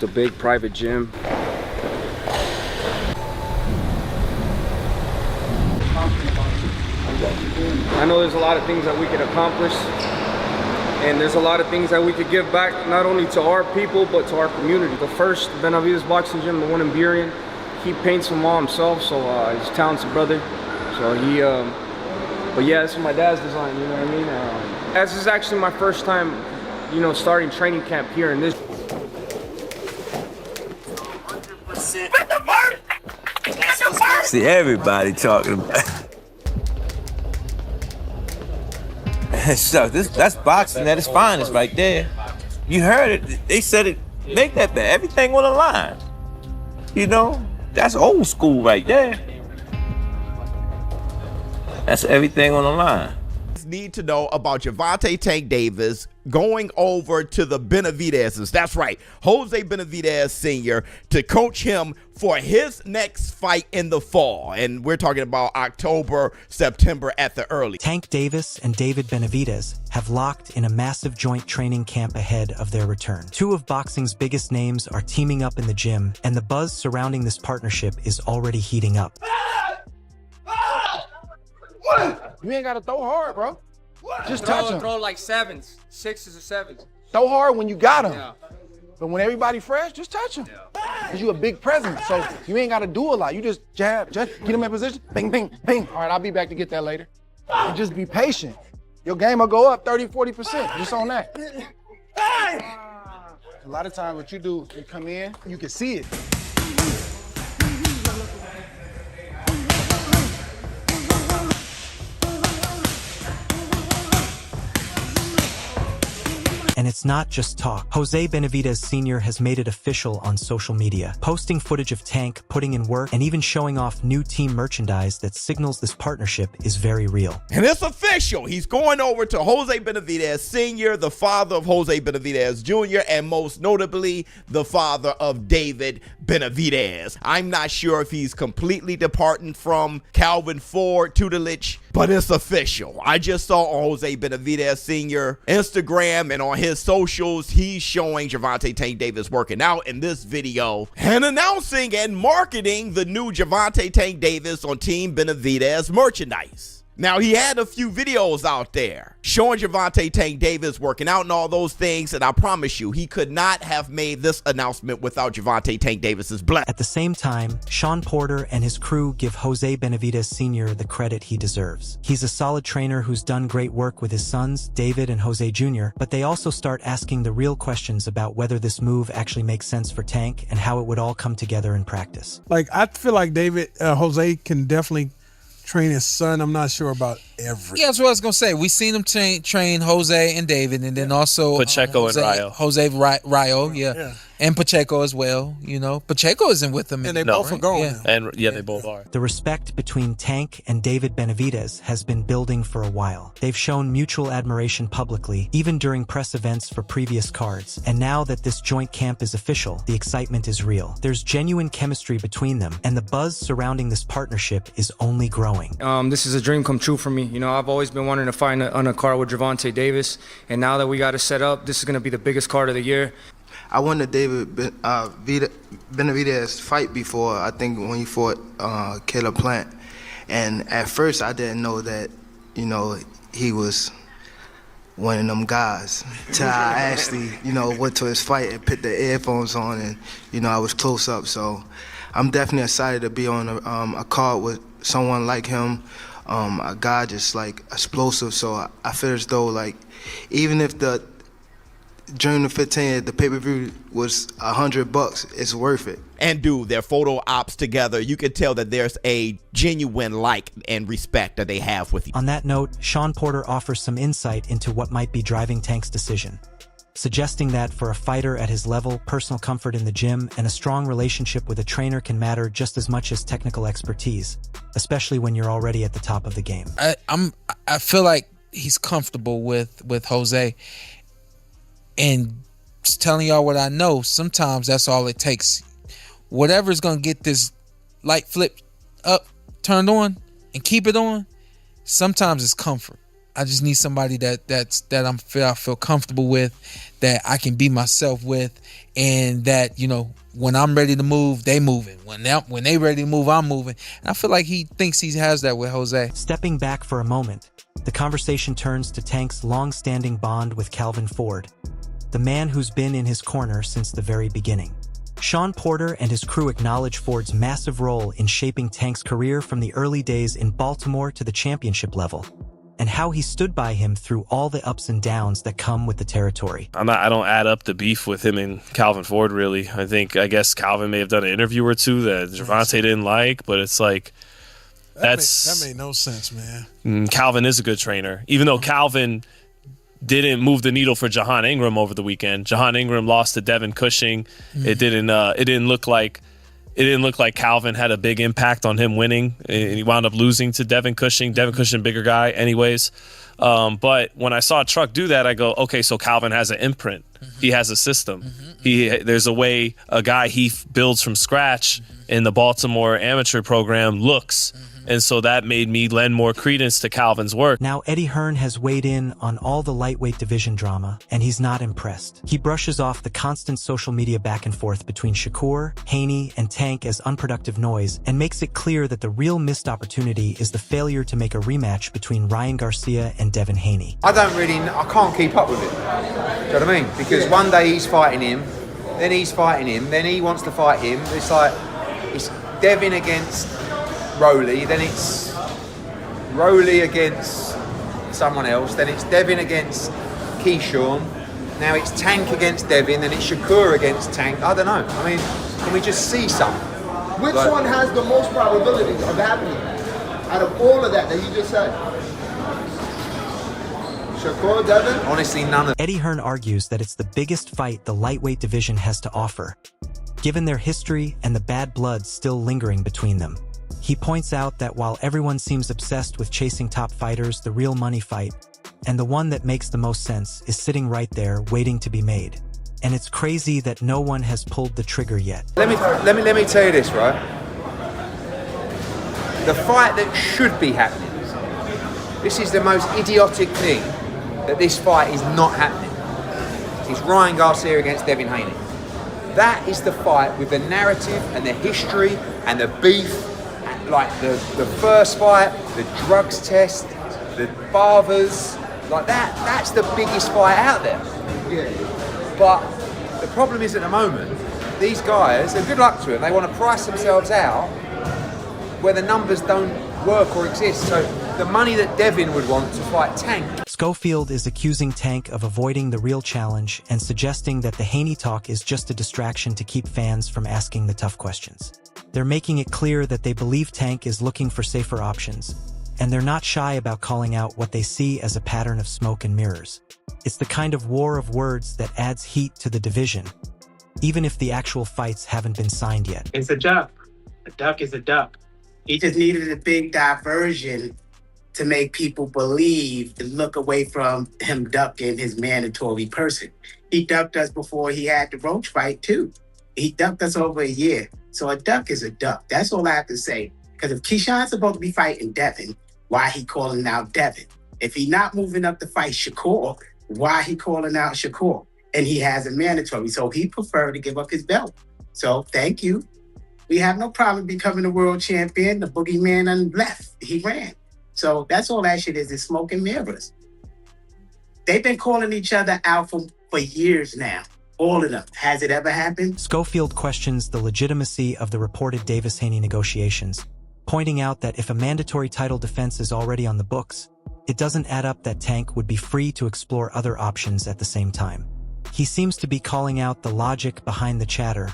a big private gym. I know there's a lot of things that we could accomplish, and there's a lot of things that we could give back, not only to our people, but to our community. The first Benavidez boxing gym, the one in Burien, he paints them all himself, so he's a talented brother. So he, but yeah, this is my dad's design, you know what I mean? This is actually my first time, you know, starting training camp here in this. See, everybody talking about so that's boxing at its finest right there. You heard it. They said it. Make that bad. Everything on the line. You know, that's old school right there. That's everything on the line. Need to know about Gervonta Tank Davis going over to the Benavidez's. That's right, Jose Benavidez Sr. to coach him for his next fight in the fall. And we're talking about October, September at the early. Tank Davis and David Benavidez have locked in a massive joint training camp ahead of their return. Two of boxing's biggest names are teaming up in the gym, and the buzz surrounding this partnership is already heating up. You ain't gotta throw hard, bro. Just touch him. Throw like sevens, 6s or 7s. Throw hard when you got him. Yeah. But when everybody fresh, just touch him. Cause you a big presence, so you ain't gotta do a lot. You just jab, get him in position, bing, bing, bing. All right, I'll be back to get that later. And just be patient. Your game will go up 30, 40%, just on that. A lot of times what you do, you come in, you can see it. And it's not just talk. Jose Benavidez Sr. has made it official on social media, posting footage of Tank putting in work and even showing off new team merchandise that signals this partnership is very real. And it's official. He's going over to Jose Benavidez Sr., the father of Jose Benavidez Jr., and most notably, the father of David Benavidez. I'm not sure if he's completely departing from Calvin Ford tutelage, but it's official. I just saw on Jose Benavidez Sr. Instagram and on his socials, he's showing Gervonta Tank Davis working out in this video and announcing and marketing the new Gervonta Tank Davis on Team Benavidez merchandise. Now, he had a few videos out there showing Gervonta Tank Davis working out and all those things, and I promise you, he could not have made this announcement without Gervonta Tank Davis's blessing. At the same time, Shawn Porter and his crew give Jose Benavidez Sr. the credit he deserves. He's a solid trainer who's done great work with his sons, David and Jose Jr., but they also start asking the real questions about whether this move actually makes sense for Tank and how it would all come together in practice. Like, I feel like Jose can definitely train his son. I'm not sure about everything. Yeah, that's what I was gonna say. We seen him train Jose and David, and then also Pacheco and Rayo. Jose Rayo, yeah, and Pacheco as well. You know, Pacheco isn't with them, and they both are gone. Yeah. And yeah, they both are. The respect between Tank and David Benavidez has been building for a while. They've shown mutual admiration publicly, even during press events for previous cards. And now that this joint camp is official, the excitement is real. There's genuine chemistry between them, and the buzz surrounding this partnership is only growing. This is a dream come true for me. You know, I've always been wanting to fight on a card with Gervonta Davis, and now that we got it set up, this is going to be the biggest card of the year. I won the David Benavidez fight before, I think when he fought Caleb Plant. And at first I didn't know that, you know, he was one of them guys. Till I actually, you know, went to his fight and put the earphones on and, you know, I was close up. So I'm definitely excited to be on a card with someone like him, a guy just like explosive. So I feel as though like even if during the 15th, the pay-per-view was $100, it's worth it. And dude, their photo ops together, you can tell that there's a genuine like and respect that they have with you. On that note, Shawn Porter offers some insight into what might be driving Tank's decision, suggesting that for a fighter at his level, personal comfort in the gym and a strong relationship with a trainer can matter just as much as technical expertise, especially when you're already at the top of the game. I feel like he's comfortable with Jose. And just telling y'all what I know, sometimes that's all it takes. Whatever's going to get this light flip up, turned on, and keep it on, sometimes it's comfort. I just need somebody that I feel comfortable with, that I can be myself with, and that, you know, when I'm ready to move, they moving. When they ready to move, I'm moving. And I feel like he thinks he has that with Jose. Stepping back for a moment, the conversation turns to Tank's long-standing bond with Calvin Ford, the man who's been in his corner since the very beginning. Shawn Porter and his crew acknowledge Ford's massive role in shaping Tank's career from the early days in Baltimore to the championship level, and how he stood by him through all the ups and downs that come with the territory. I don't add up the beef with him and Calvin Ford, really. I guess Calvin may have done an interview or two that Gervonta didn't like, but it's like, that made no sense, man. Calvin is a good trainer. Even though Calvin didn't move the needle for Jahan Ingram over the weekend. Jahan Ingram lost to Devin Cushing. It didn't look like Calvin had a big impact on him winning, and he wound up losing to Devin Cushing. Devin Cushing, bigger guy anyways. But when I saw Truck do that, I go, okay, so Calvin has an imprint. He has a system. There's a way a guy he builds from scratch in the Baltimore amateur program looks. And so that made me lend more credence to Calvin's work. Now, Eddie Hearn has weighed in on all the lightweight division drama, and he's not impressed. He brushes off the constant social media back and forth between Shakur, Haney, and Tank as unproductive noise, and makes it clear that the real missed opportunity is the failure to make a rematch between Ryan Garcia and Devin Haney. I can't keep up with it. Do you know what I mean? Because one day he's fighting him, then he's fighting him, then he wants to fight him. It's like, it's Devin against Rolly, then it's Rolly against someone else, then it's Devin against Keyshawn, now it's Tank against Devin, then it's Shakur against Tank. I don't know. I mean, can we just see something? Which one has the most probability of happening out of all of that you just said? Shakur, Devin? Honestly, none of Eddie Hearn argues that it's the biggest fight the lightweight division has to offer, given their history and the bad blood still lingering between them. He points out that while everyone seems obsessed with chasing top fighters, the real money fight, and the one that makes the most sense, is sitting right there waiting to be made. And it's crazy that no one has pulled the trigger yet. Let me tell you this, right? The fight that should be happening, this is the most idiotic thing, that this fight is not happening. It's Ryan Garcia against Devin Haney. That is the fight with the narrative and the history and the beef. Like the first fight, the drugs test, the fathers, like that's the biggest fight out there. Yeah. But the problem is at the moment, these guys, and good luck to them, they want to price themselves out where the numbers don't work or exist. So the money that Devin would want to fight Tank. Schofield is accusing Tank of avoiding the real challenge and suggesting that the Haney talk is just a distraction to keep fans from asking the tough questions. They're making it clear that they believe Tank is looking for safer options, and they're not shy about calling out what they see as a pattern of smoke and mirrors. It's the kind of war of words that adds heat to the division, even if the actual fights haven't been signed yet. It's a duck. A duck is a duck. He just needed a big diversion to make people believe and look away from him ducking his mandatory person. He ducked us before he had the Roach fight, too. He ducked us over a year. So a duck is a duck. That's all I have to say. Because if Keyshawn's supposed to be fighting Devin, why he calling out Devin? If he not moving up to fight Shakur, why he calling out Shakur? And he has a mandatory. So he preferred to give up his belt. So thank you. We have no problem becoming a world champion. The boogeyman on left, he ran. So that's all that shit is smoke and mirrors. They've been calling each other out for years now. All of them. Has it ever happened? Schofield questions the legitimacy of the reported Davis-Haney negotiations, pointing out that if a mandatory title defense is already on the books, it doesn't add up that Tank would be free to explore other options at the same time. He seems to be calling out the logic behind the chatter,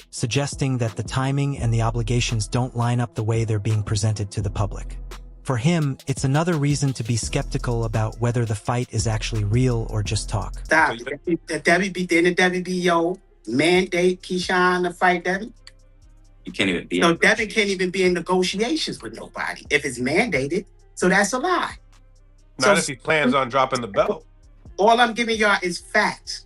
suggesting that the timing and the obligations don't line up the way they're being presented to the public. For him, it's another reason to be skeptical about whether the fight is actually real or just talk. Stop. Didn't the WBO mandate Keyshawn to fight Devin? You can't even be. So Devin can't even be in negotiations with nobody if it's mandated. So that's a lie. Not if he plans on dropping the belt. All I'm giving y'all is facts.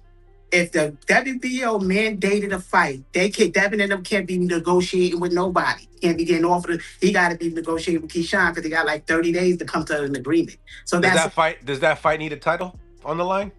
If the WBO mandated a fight, Devin and them can't be negotiating with nobody. Can't be getting offered. He got to be negotiating with Keyshawn because he got like 30 days to come to an agreement. So does that fight need a title on the line?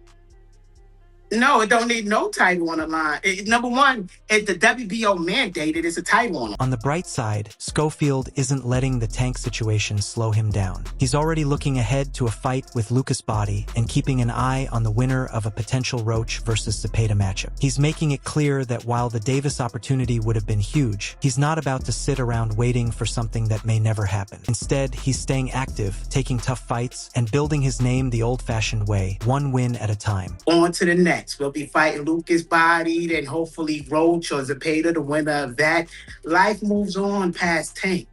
No, it don't need no title on the line. Number one, if the WBO mandated, it's a title on it. On the bright side, Schofield isn't letting the Tank situation slow him down. He's already looking ahead to a fight with Lucas Body and keeping an eye on the winner of a potential Roach versus Zepeda matchup. He's making it clear that while the Davis opportunity would have been huge, he's not about to sit around waiting for something that may never happen. Instead, he's staying active, taking tough fights, and building his name the old-fashioned way, one win at a time. On to the next. We'll be fighting Lucas Body, then hopefully Roach or Zepeda, the winner of that. Life moves on past Tank.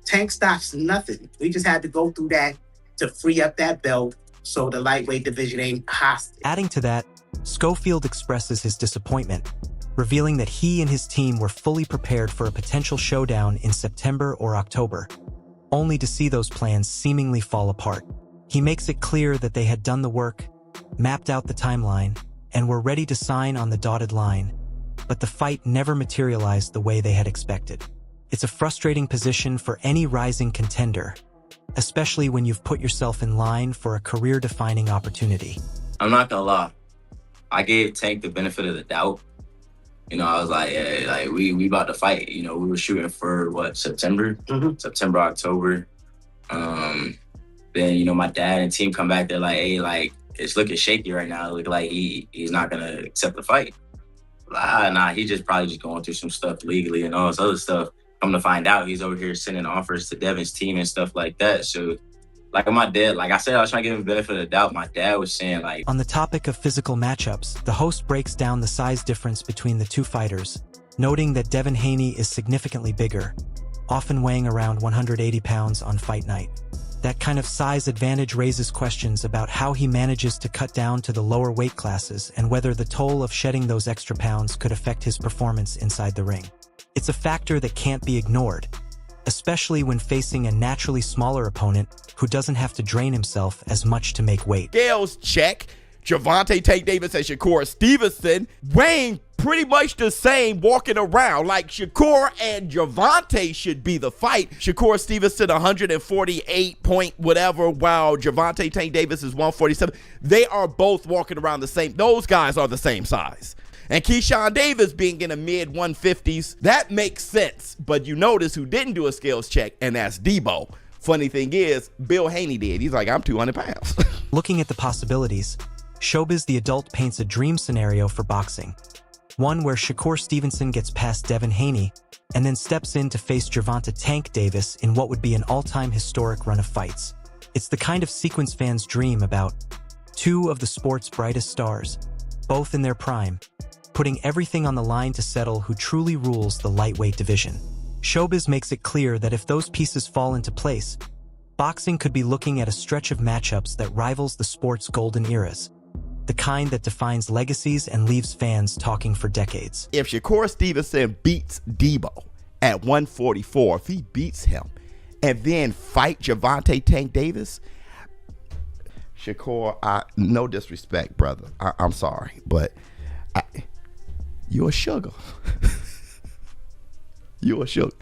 Tank stops nothing. We just had to go through that to free up that belt so the lightweight division ain't hostile. Adding to that, Schofield expresses his disappointment, revealing that he and his team were fully prepared for a potential showdown in September or October, only to see those plans seemingly fall apart. He makes it clear that they had done the work, mapped out the timeline, and were ready to sign on the dotted line, but the fight never materialized the way they had expected. It's a frustrating position for any rising contender, especially when you've put yourself in line for a career-defining opportunity. I'm not gonna lie. I gave Tank the benefit of the doubt. You know, I was like, yeah, like we about to fight. You know, we were shooting for what, September? September, October. Then, you know, my dad and team come back, they're like, hey, like, it's looking shaky right now. It look like he's not gonna accept the fight. Nah, he's just probably just going through some stuff legally and all this other stuff. I'm gonna find out he's over here sending offers to Devin's team and stuff like that. So, like my dad, like I said, I was trying to give him the benefit of the doubt. My dad was saying like... On the topic of physical matchups, the host breaks down the size difference between the two fighters, noting that Devin Haney is significantly bigger, often weighing around 180 pounds on fight night. That kind of size advantage raises questions about how he manages to cut down to the lower weight classes and whether the toll of shedding those extra pounds could affect his performance inside the ring. It's a factor that can't be ignored, especially when facing a naturally smaller opponent who doesn't have to drain himself as much to make weight. Scales check. Gervonta Tank Davis and Shakur Stevenson weighing pretty much the same, walking around like Shakur and Gervonta should be the fight. Shakur Stevenson 148 point whatever, while Gervonta Tank Davis is 147. They are both walking around the same. Those guys are the same size. And Keyshawn Davis being in the mid 150s, that makes sense. But you notice who didn't do a scales check, and that's Debo. Funny thing is, Bill Haney did. He's like, I'm 200 pounds. Looking at the possibilities, Showbiz the Adult paints a dream scenario for boxing. One where Shakur Stevenson gets past Devin Haney and then steps in to face Gervonta Tank Davis in what would be an all-time historic run of fights. It's the kind of sequence fans dream about. Two of the sport's brightest stars, both in their prime, putting everything on the line to settle who truly rules the lightweight division. Showbiz makes it clear that if those pieces fall into place, boxing could be looking at a stretch of matchups that rivals the sport's golden eras. The kind that defines legacies and leaves fans talking for decades. If Shakur Stevenson beats Debo at 144, if he beats him and then fight Gervonta Tank Davis, Shakur, no disrespect, brother. I'm sorry, but you're a sugar. You're a sugar.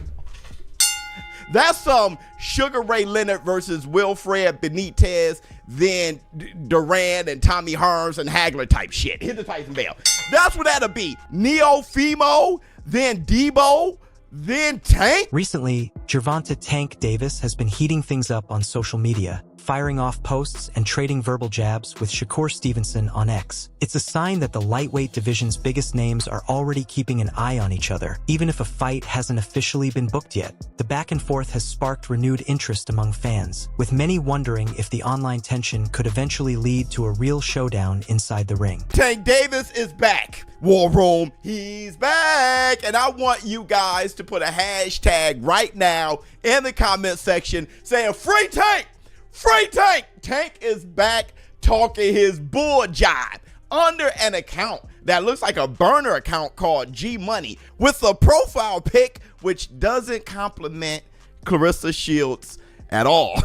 That's some Sugar Ray Leonard versus Wilfred Benitez, then Duran and Tommy Hearns and Hagler type shit. Hit the Tyson Bell. That's what that'll be. Neo-Fimo, then Debo, then Tank. Recently, Gervonta Tank Davis has been heating things up on social media, firing off posts and trading verbal jabs with Shakur Stevenson on X. It's a sign that the lightweight division's biggest names are already keeping an eye on each other, even if a fight hasn't officially been booked yet. The back and forth has sparked renewed interest among fans, with many wondering if the online tension could eventually lead to a real showdown inside the ring. Tank Davis is back. War Room, he's back. And I want you guys to put a hashtag right now in the comment section saying free Tank. Free Tank! Tank is back talking his bull jive under an account that looks like a burner account called G Money with a profile pic which doesn't compliment Clarissa Shields at all.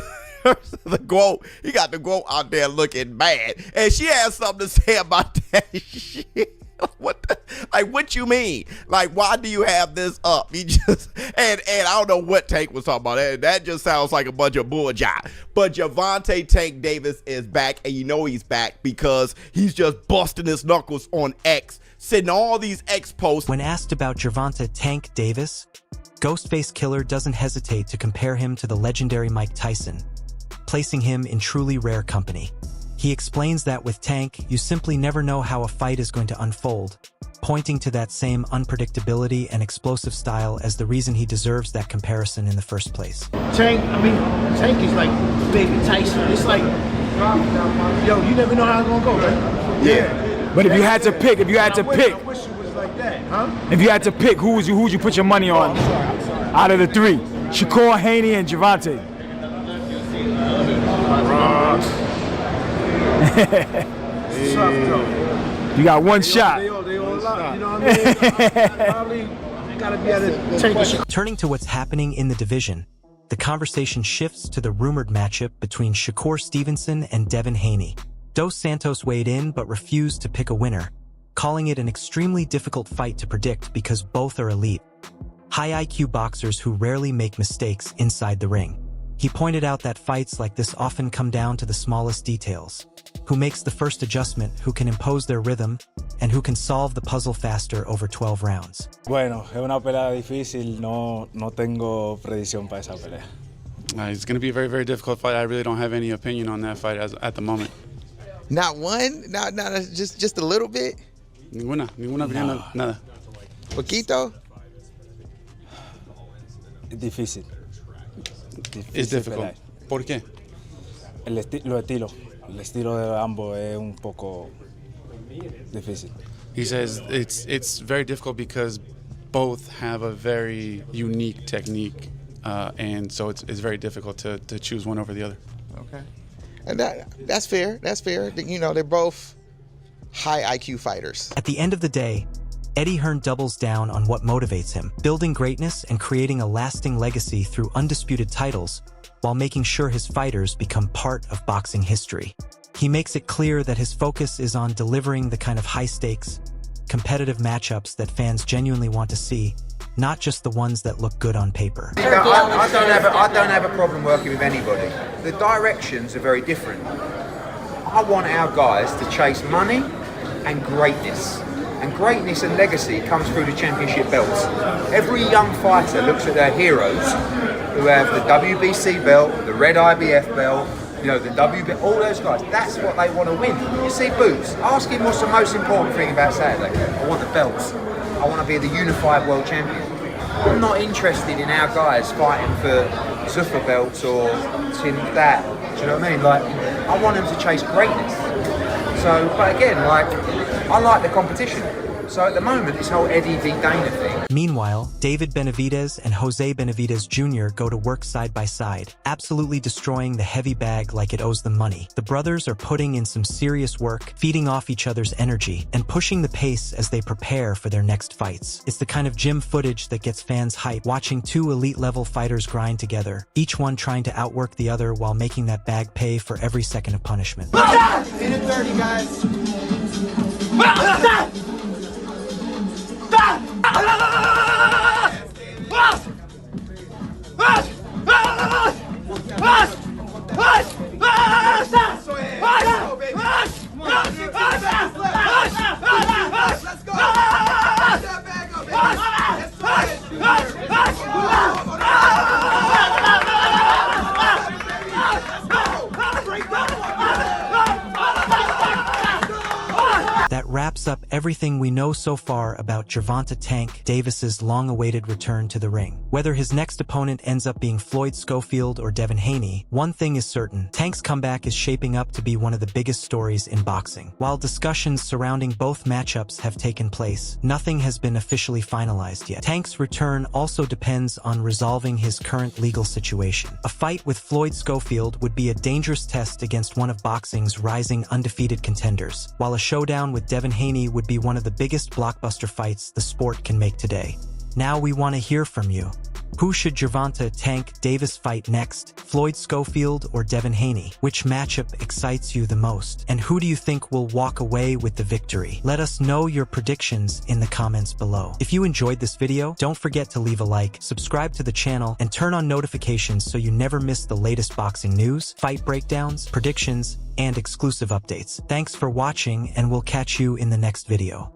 The quote, he got the quote out there looking bad. And she has something to say about that shit. What you mean? Like, why do you have this up? He just and I don't know what Tank was talking about. That just sounds like a bunch of bullshit. But Gervonta Tank Davis is back, and you know he's back because he's just busting his knuckles on X, sending all these X posts. When asked about Gervonta Tank Davis, Ghostface Killer doesn't hesitate to compare him to the legendary Mike Tyson, placing him in truly rare company. He explains that with Tank, you simply never know how a fight is going to unfold, pointing to that same unpredictability and explosive style as the reason he deserves that comparison in the first place. Tank is like baby Tyson. It's like, yo, you never know how it's gonna go, right? Yeah. But if you had to pick, I wish it was like that, huh? if you had to pick, who would you put your money on? I'm sorry. Out of the three, Shakur, Haney, and Gervonta. You got one shot. They all lot, you know what I mean? Probably gotta be able to take a. Turning to what's happening in the division, the conversation shifts to the rumored matchup between Shakur Stevenson and Devin Haney. Dos Santos weighed in but refused to pick a winner, calling it an extremely difficult fight to predict because both are elite, high IQ boxers who rarely make mistakes inside the ring. He pointed out that fights like this often come down to the smallest details. Who makes the first adjustment, who can impose their rhythm, and who can solve the puzzle faster over 12 rounds. Bueno, es una pelea difícil, no tengo predicción para esa pelea. It's going to be a very, very difficult fight. I really don't have any opinion on that fight at the moment. Not one? Not just a little bit? Ninguna opinión, nada. Poquito? Difícil. It's difficult. ¿Por qué? El estilo de ambos es un poco difícil. He says it's very difficult because both have a very unique technique, and so it's very difficult to choose one over the other. Okay. And that's fair. That's fair. You know, they're both high IQ fighters. At the end of the day, Eddie Hearn doubles down on what motivates him, building greatness and creating a lasting legacy through undisputed titles, while making sure his fighters become part of boxing history. He makes it clear that his focus is on delivering the kind of high-stakes, competitive matchups that fans genuinely want to see, not just the ones that look good on paper. I don't have a problem working with anybody. The directions are very different. I want our guys to chase money and greatness. And greatness and legacy comes through the championship belts. Every young fighter looks at their heroes who have the WBC belt, the red IBF belt, you know, the WB, all those guys. That's what they want to win. You see Boots, ask him what's the most important thing about Saturday. I want the belts. I want to be the unified world champion. I'm not interested in our guys fighting for Zuffa belts or Tim that. Do you know what I mean? Like, I want them to chase greatness. So, but again, like, I like the competition. So at the moment, this whole Eddie v. Dana thing. Meanwhile, David Benavidez and Jose Benavidez Jr. go to work side by side, absolutely destroying the heavy bag like it owes them money. The brothers are putting in some serious work, feeding off each other's energy, and pushing the pace as they prepare for their next fights. It's the kind of gym footage that gets fans hyped, watching two elite-level fighters grind together, each one trying to outwork the other while making that bag pay for every second of punishment. Minute 30, guys. That wraps up everything we know so far about Gervonta Tank Davis's long-awaited return to the ring. Whether his next opponent ends up being Floyd Schofield or Devin Haney, one thing is certain: Tank's comeback is shaping up to be one of the biggest stories in boxing. While discussions surrounding both matchups have taken place, nothing has been officially finalized yet. Tank's return also depends on resolving his current legal situation. A fight with Floyd Schofield would be a dangerous test against one of boxing's rising undefeated contenders, while a showdown with Devin Haney would be one of the biggest blockbuster fights the sport can make today. Now we want to hear from you. Who should Gervonta "Tank" Davis fight next? Floyd Schofield or Devin Haney? Which matchup excites you the most? And who do you think will walk away with the victory? Let us know your predictions in the comments below. If you enjoyed this video, don't forget to leave a like, subscribe to the channel, and turn on notifications so you never miss the latest boxing news, fight breakdowns, predictions, and exclusive updates. Thanks for watching, and we'll catch you in the next video.